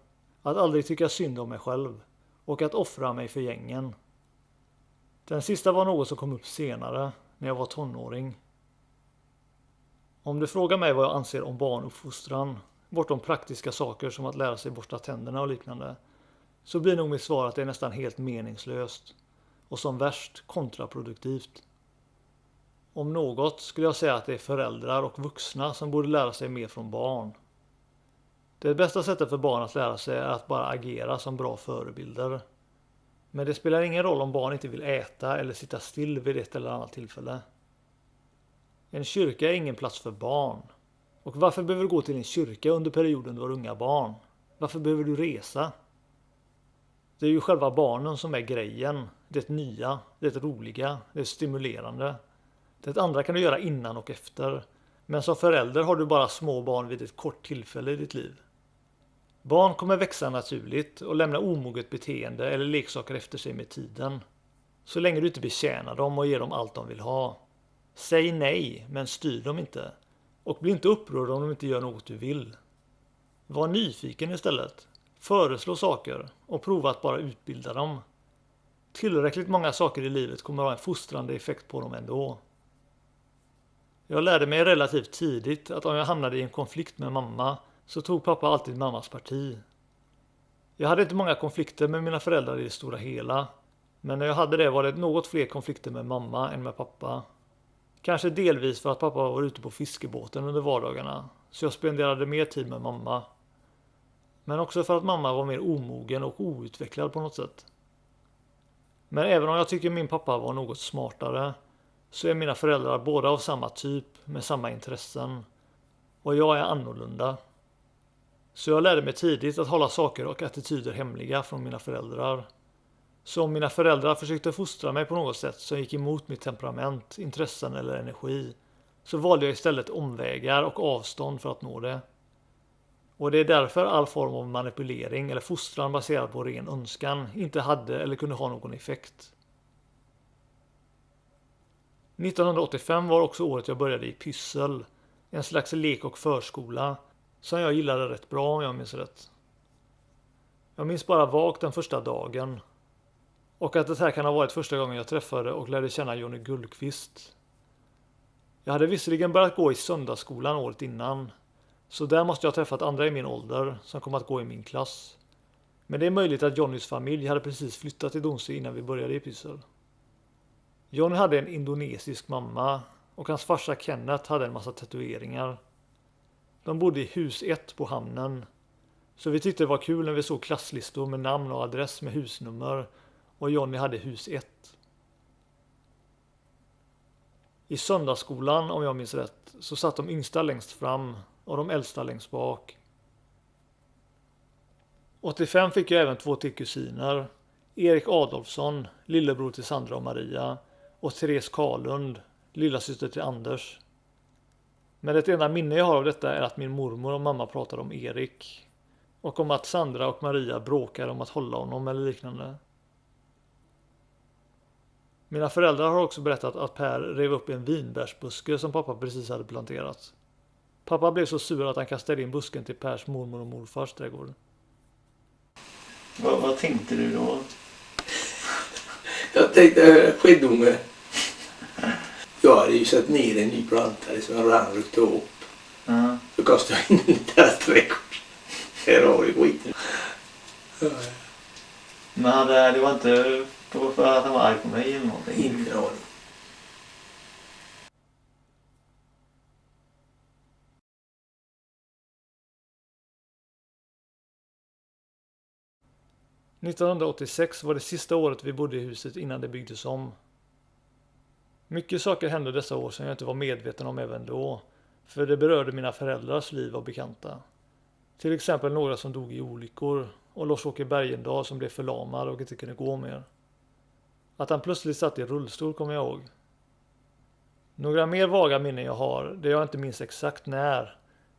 Att aldrig tycka synd om mig själv. Och att offra mig för gängen. Den sista var något som kom upp senare, när jag var tonåring. Om du frågar mig vad jag anser om barnuppfostran, bortom praktiska saker som att lära sig borsta tänderna och liknande, så blir nog mitt svar att det är nästan helt meningslöst. Och som värst kontraproduktivt. Om något skulle jag säga att det är föräldrar och vuxna som borde lära sig mer från barn. Det bästa sättet för barn att lära sig är att bara agera som bra förebilder. Men det spelar ingen roll om barn inte vill äta eller sitta still vid ett eller annat tillfälle. En kyrka är ingen plats för barn. Och varför behöver du gå till en kyrka under perioden du har unga barn? Varför behöver du resa? Det är ju själva barnen som är grejen. Det nya, det roliga, det stimulerande. Det andra kan du göra innan och efter. Men som förälder har du bara små barn vid ett kort tillfälle i ditt liv. Barn kommer växa naturligt och lämna omoget beteende eller leksaker efter sig med tiden. Så länge du inte betjänar dem och ger dem allt de vill ha. Säg nej, men styr dem inte. Och bli inte upprörd om de inte gör något du vill. Var nyfiken istället. Föreslå saker och prova att bara utbilda dem. Tillräckligt många saker i livet kommer att ha en fostrande effekt på dem ändå. Jag lärde mig relativt tidigt att om jag hamnade i en konflikt med mamma så tog pappa alltid mammas parti. Jag hade inte många konflikter med mina föräldrar i det stora hela. Men när jag hade det var det något fler konflikter med mamma än med pappa. Kanske delvis för att pappa var ute på fiskebåten under vardagarna. Så jag spenderade mer tid med mamma. Men också för att mamma var mer omogen och outvecklad på något sätt. Men även om jag tycker min pappa var något smartare så är mina föräldrar båda av samma typ med samma intressen. Och jag är annorlunda. Så jag lärde mig tidigt att hålla saker och attityder hemliga från mina föräldrar. Så om mina föräldrar försökte fostra mig på något sätt som gick emot mitt temperament, intressen eller energi, så valde jag istället omvägar och avstånd för att nå det. Och det är därför all form av manipulering eller fostran baserad på ren önskan inte hade eller kunde ha någon effekt. 1985 var också året jag började i Pyssel, en slags lek- och förskola som jag gillade rätt bra om jag minns rätt. Jag minns bara vagt den första dagen och att det här kan ha varit första gången jag träffade och lärde känna Johnny Gullqvist. Jag hade visserligen börjat gå i söndagsskolan året innan, så där måste jag ha träffat andra i min ålder som kom att gå i min klass. Men det är möjligt att Johnnys familj hade precis flyttat till Donsö innan vi började i Pyssel. Johnny hade en indonesisk mamma och hans farsa Kenneth hade en massa tatueringar. De bodde i hus 1 på hamnen, så vi tyckte det var kul när vi såg klasslistor med namn och adress med husnummer och Johnny hade hus 1. I söndagsskolan, om jag minns rätt, så satt de yngsta längst fram och de äldsta längst bak. 85 fick jag även 2 till kusiner, Erik Adolfsson, lillebror till Sandra och Maria, och Therese Karlund, lillasyster till Anders. Men det enda minne jag har av detta är att min mormor och mamma pratade om Erik och om att Sandra och Maria bråkade om att hålla honom eller liknande. Mina föräldrar har också berättat att Per rev upp en vinbärsbuske som pappa precis hade planterat. Pappa blev så sur att han kastade in busken till Pers mormor och morfars trädgård. Vad tänkte du då? Jag tänkte skedunge. Jag hade ju satt ner en ny planta som jag rann ryckte upp. Så kastade jag in i deras trädgård. Här har vi skiten. Men det var inte för att han var arg på mig eller någonting? Ingen aning. –1986 var det sista året vi bodde i huset innan det byggdes om. Mycket saker hände dessa år som jag inte var medveten om även då, för det berörde mina föräldrars liv och bekanta. Till exempel några som dog i olyckor och Lars-Åke Bergendahl som blev förlamad och inte kunde gå mer. Att han plötsligt satt i rullstol kommer jag ihåg. Några mer vaga minnen jag har, det jag inte minns exakt när,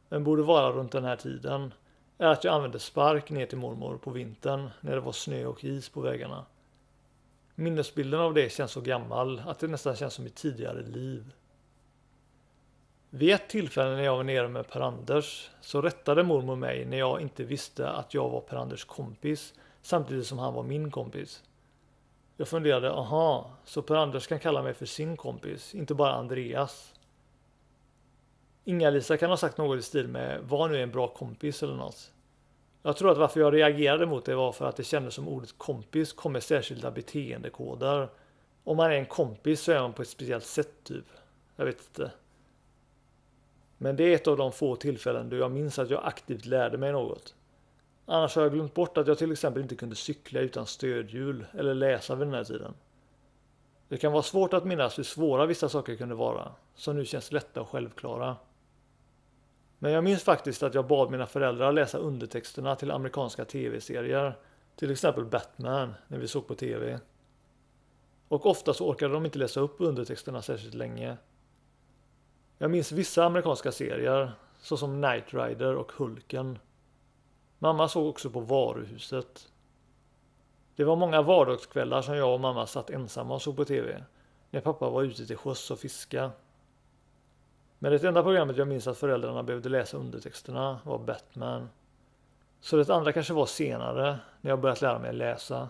men borde vara runt den här tiden, är att jag använde spark ner till mormor på vintern när det var snö och is på vägarna. Minnesbilden av det känns så gammal att det nästan känns som ett tidigare liv. Vid ett tillfälle när jag var nere med Per-Anders så rättade mormor mig när jag inte visste att jag var Per-Anders kompis samtidigt som han var min kompis. Jag funderade, så Per-Anders kan kalla mig för sin kompis, inte bara Andreas. Inga-Lisa kan ha sagt något i stil med var nu en bra kompis eller något. Jag tror att varför jag reagerade mot det var för att det kändes som ordet kompis kom med särskilda beteendekoder. Om man är en kompis så är man på ett speciellt sätt typ. Jag vet inte. Men det är ett av de få tillfällen då jag minns att jag aktivt lärde mig något. Annars har jag glömt bort att jag till exempel inte kunde cykla utan stödhjul eller läsa vid den här tiden. Det kan vara svårt att minnas hur svåra vissa saker kunde vara, som nu känns lätta och självklara. Men jag minns faktiskt att jag bad mina föräldrar läsa undertexterna till amerikanska tv-serier, till exempel Batman, när vi såg på tv. Och ofta så orkade de inte läsa upp undertexterna särskilt länge. Jag minns vissa amerikanska serier, såsom Knight Rider och Hulken. Mamma såg också på Varuhuset. Det var många vardagskvällar som jag och mamma satt ensamma och såg på tv, när pappa var ute till sjöss och fiska. Men det enda programmet jag minns att föräldrarna behövde läsa undertexterna var Batman. Så det andra kanske var senare, när jag börjat lära mig läsa.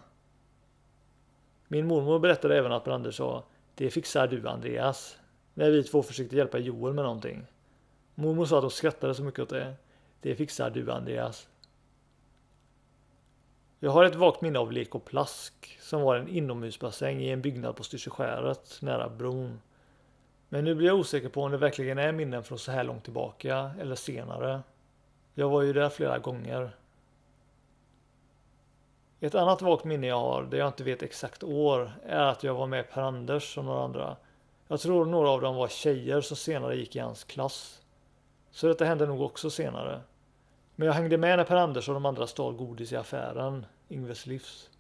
Min mormor berättade även att Brander sa, det fixar du Andreas, när vi två försökte hjälpa Joel med någonting. Mormor sa att hon skrattade så mycket åt det. Det fixar du Andreas. Jag har ett vagt minne av Lek och Plask, som var en inomhusbassäng i en byggnad på Styrsöskäret, nära bron. Men nu blir jag osäker på om det verkligen är minnen från så här långt tillbaka, eller senare. Jag var ju där flera gånger. Ett annat vagt minne jag har, där jag inte vet exakt år, är att jag var med Per-Anders och några andra. Jag tror några av dem var tjejer som senare gick i hans klass. Så detta hände nog också senare. Men jag hängde med när Per-Anders och de andra stal godis i affären, Ingves livs.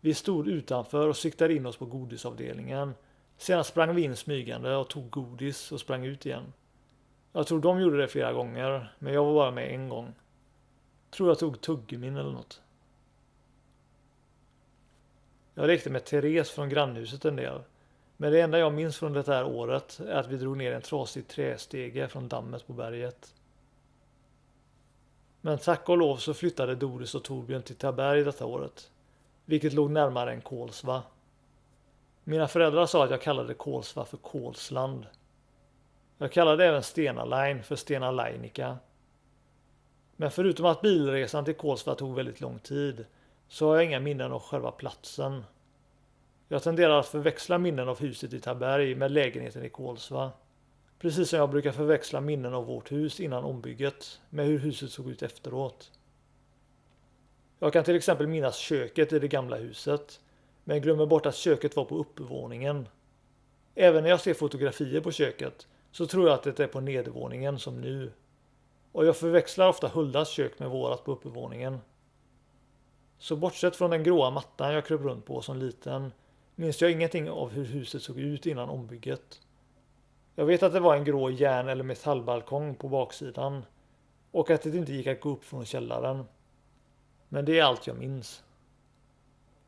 Vi stod utanför och siktade in oss på godisavdelningen. Sedan sprang vi in smygande och tog godis och sprang ut igen. Jag tror de gjorde det flera gånger, men jag var bara med en gång. Tror jag tog tuggummin eller något. Jag lekte med Therese från grannhuset en del. Men det enda jag minns från det här året är att vi drog ner en trasig trästege från dammet på berget. Men tack och lov så flyttade Doris och Torbjörn till Taberg detta året. Vilket låg närmare än Kolsva. Mina föräldrar sa att jag kallade Kolsva för Kolsland. Jag kallade även Stena Line för Stena Lainica. Men förutom att bilresan till Kolsva tog väldigt lång tid så har jag inga minnen av själva platsen. Jag tenderar att förväxla minnen av huset i Taberg med lägenheten i Kolsva. Precis som jag brukar förväxla minnen av vårt hus innan ombygget med hur huset såg ut efteråt. Jag kan till exempel minnas köket i det gamla huset, men glömmer bort att köket var på uppvåningen. Även när jag ser fotografier på köket så tror jag att det är på nedervåningen som nu. Och jag förväxlar ofta Huldas kök med vårat på uppvåningen. Så bortsett från den gråa mattan jag kröp runt på som liten minns jag ingenting av hur huset såg ut innan ombygget. Jag vet att det var en grå järn- eller metallbalkong på baksidan och att det inte gick att gå upp från källaren. Men det är allt jag minns.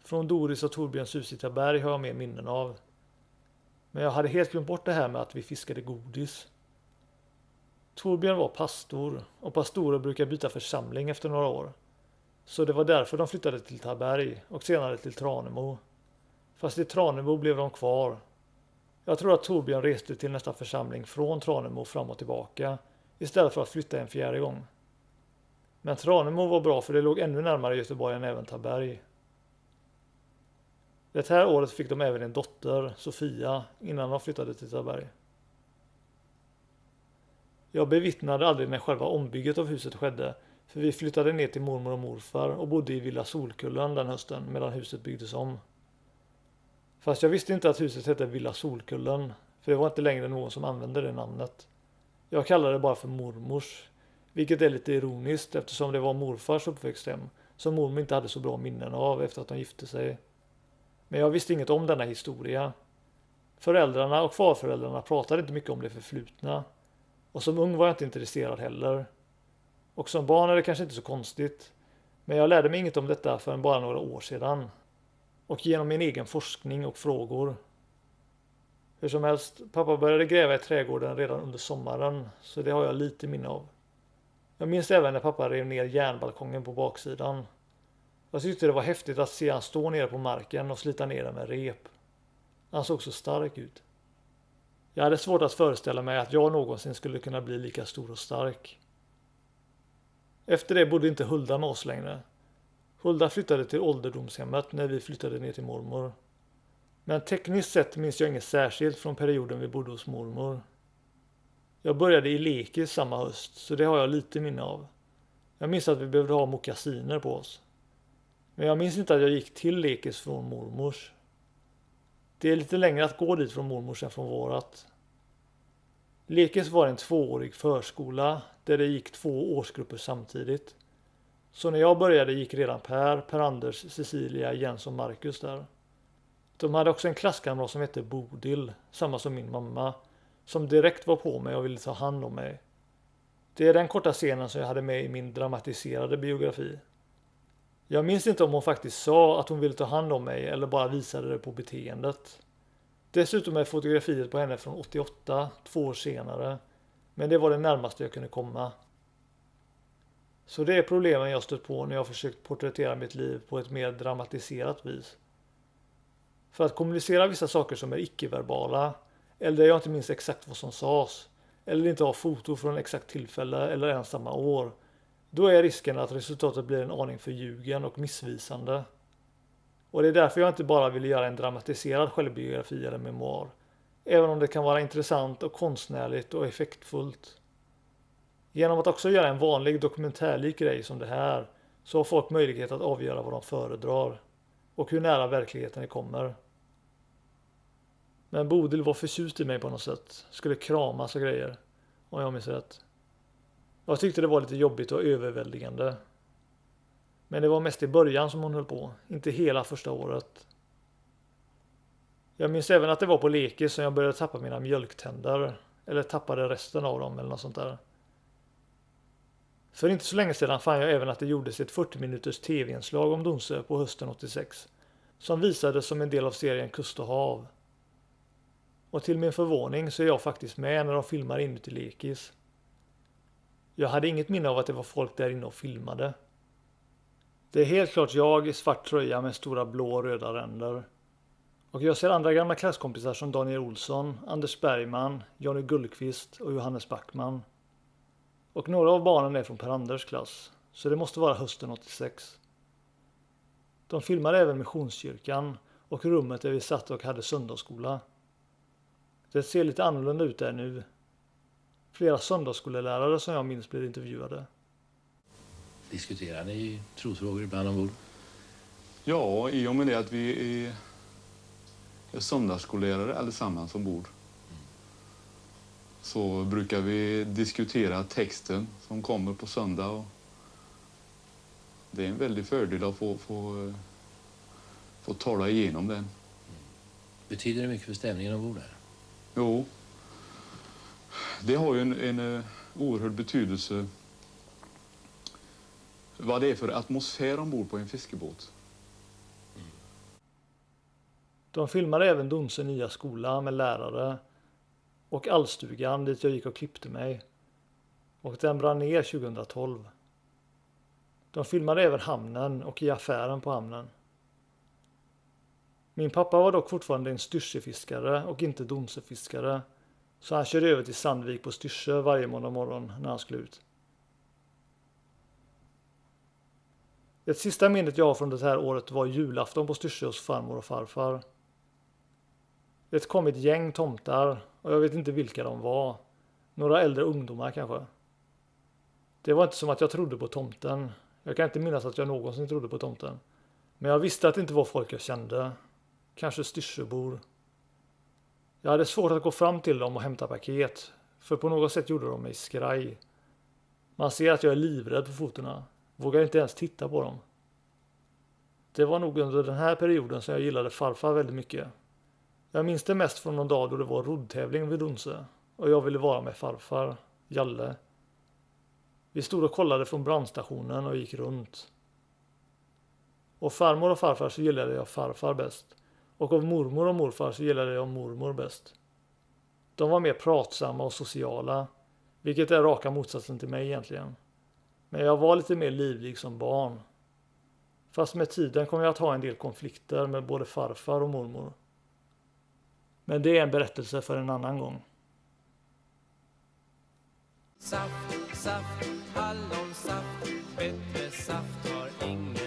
Från Doris och Torbjörns hus i Taberg har jag mer minnen av. Men jag hade helt glömt bort det här med att vi fiskade godis. Torbjörn var pastor och pastorer brukar byta församling efter några år. Så det var därför de flyttade till Taberg och senare till Tranemo. Fast i Tranemo blev de kvar. Jag tror att Torbjörn reste till nästa församling från Tranemo fram och tillbaka istället för att flytta en fjärde gång. Men Tranemo var bra för det låg ännu närmare Göteborg än även Taberg. Det här året fick de även en dotter, Sofia, innan de flyttade till Taberg. Jag bevittnade aldrig när själva ombygget av huset skedde, för vi flyttade ner till mormor och morfar och bodde i Villa Solkullen den hösten medan huset byggdes om. Fast jag visste inte att huset hette Villa Solkullen, för det var inte längre någon som använde det namnet. Jag kallade det bara för mormors, vilket är lite ironiskt eftersom det var morfars uppväxthem som mormor inte hade så bra minnen av efter att de gifte sig. Men jag visste inget om denna historia. Föräldrarna och farföräldrarna pratade inte mycket om det förflutna. Och som ung var jag inte intresserad heller. Och som barn är det kanske inte så konstigt. Men jag lärde mig inget om detta förrän bara några år sedan. Och genom min egen forskning och frågor. Hur som helst, pappa började gräva i trädgården redan under sommaren. Så det har jag lite minne av. Jag minns även när pappa rev ner järnbalkongen på baksidan. Jag tyckte det var häftigt att se han stå nere på marken och slita ner den med rep. Han såg så stark ut. Jag hade svårt att föreställa mig att jag någonsin skulle kunna bli lika stor och stark. Efter det bodde inte Hulda med oss längre. Hulda flyttade till ålderdomshemmet när vi flyttade ner till mormor. Men tekniskt sett minns jag inget särskilt från perioden vi bodde hos mormor. Jag började i lekis samma höst, så det har jag lite minne av. Jag minns att vi behövde ha mokassiner på oss. Men jag minns inte att jag gick till lekis från mormors. Det är lite längre att gå dit från mormors än från vårat. Lekis var en 2-årig förskola där det gick 2 årsgrupper samtidigt. Så när jag började gick redan Per-Anders, Cecilia, Jens och Marcus där. De hade också en klasskamrat som hette Bodil, samma som min mamma, som direkt var på mig och ville ta hand om mig. Det är den korta scenen som jag hade med i min dramatiserade biografi. Jag minns inte om hon faktiskt sa att hon ville ta hand om mig eller bara visade det på beteendet. Dessutom är fotografiet på henne från 88, 2 år senare, men det var det närmaste jag kunde komma. Så det är problemen jag stött på när jag försökt porträttera mitt liv på ett mer dramatiserat vis. För att kommunicera vissa saker som är icke-verbala, eller där jag inte minns exakt vad som sades, eller inte har foto från exakt tillfälle eller ens samma år, då är risken att resultatet blir en aning förljugen och missvisande. Och det är därför jag inte bara vill göra en dramatiserad självbiografi eller memoar, även om det kan vara intressant och konstnärligt och effektfullt. Genom att också göra en vanlig dokumentärlik grej som det här, så har folk möjlighet att avgöra vad de föredrar och hur nära verkligheten det kommer. Men Bodil var förtjust i mig på något sätt, skulle kramas och grejer, om jag minns rätt. Jag tyckte det var lite jobbigt och överväldigande. Men det var mest i början som hon höll på, inte hela första året. Jag minns även att det var på lekis som jag började tappa mina mjölktänder. Eller tappade resten av dem eller något sånt där. För inte så länge sedan fann jag även att det gjordes ett 40 minuters tv-inslag om Donsö på hösten 86. Som visades som en del av serien Kust och hav. Och till min förvåning så är jag faktiskt med när de filmar inuti lekis. Jag hade inget minne av att det var folk där inne och filmade. Det är helt klart jag i svart tröja med stora blå och röda ränder. Och jag ser andra gamla klasskompisar som Daniel Olsson, Anders Bergman, Johnny Gullqvist och Johannes Backman. Och några av barnen är från Per Anders klass, så det måste vara hösten 86. De filmade även Missionskyrkan och rummet där vi satt och hade söndagsskola. Det ser lite annorlunda ut där nu. Flera söndagsskolelärare som jag minns blev intervjuade. Diskuterar ni trosfrågor ibland ombord? Ja, i och med det att vi är söndagsskollärare allesammans ombord. Så brukar vi diskutera texten som kommer på söndag. Och det är en väldig fördel att få tala igenom den. Betyder det mycket för stämningen ombord här? Jo, det har ju en oerhörd betydelse vad det är för atmosfär ombord på en fiskebåt. De filmade även Donsö nya skola med lärare och allstugan dit jag gick och klippte mig. Och den brann ner 2012. De filmade även hamnen och i affären på hamnen. Min pappa var dock fortfarande en styrsefiskare och inte Donsöfiskare, så han körde över till Sandvik på Styrsö varje måndag morgon när han skulle ut. Det sista minnet jag har från det här året var julafton på Styrsö hos farmor och farfar. Det kom ett gäng tomtar och jag vet inte vilka de var. Några äldre ungdomar kanske. Det var inte som att jag trodde på tomten. Jag kan inte minnas att jag någonsin trodde på tomten. Men jag visste att det inte var folk jag kände. Kanske Styrsöbor. Jag hade svårt att gå fram till dem och hämta paket. För på något sätt gjorde de mig skraj. Man ser att jag är livrädd på fotorna. Vågar inte ens titta på dem. Det var nog under den här perioden som jag gillade farfar väldigt mycket. Jag minns det mest från någon dag då det var roddtävling vid Donsö. Och jag ville vara med farfar, Jalle. Vi stod och kollade från brandstationen och gick runt. Och farmor och farfar så gillade jag farfar bäst. Och av mormor och morfar så gillade jag mormor bäst. De var mer pratsamma och sociala. Vilket är raka motsatsen till mig egentligen. Men jag var lite mer livlig som barn. Fast med tiden kom jag att ha en del konflikter med både farfar och mormor. Men det är en berättelse för en annan gång. Saft, saft, hallonsaft, bättre saft har ingen.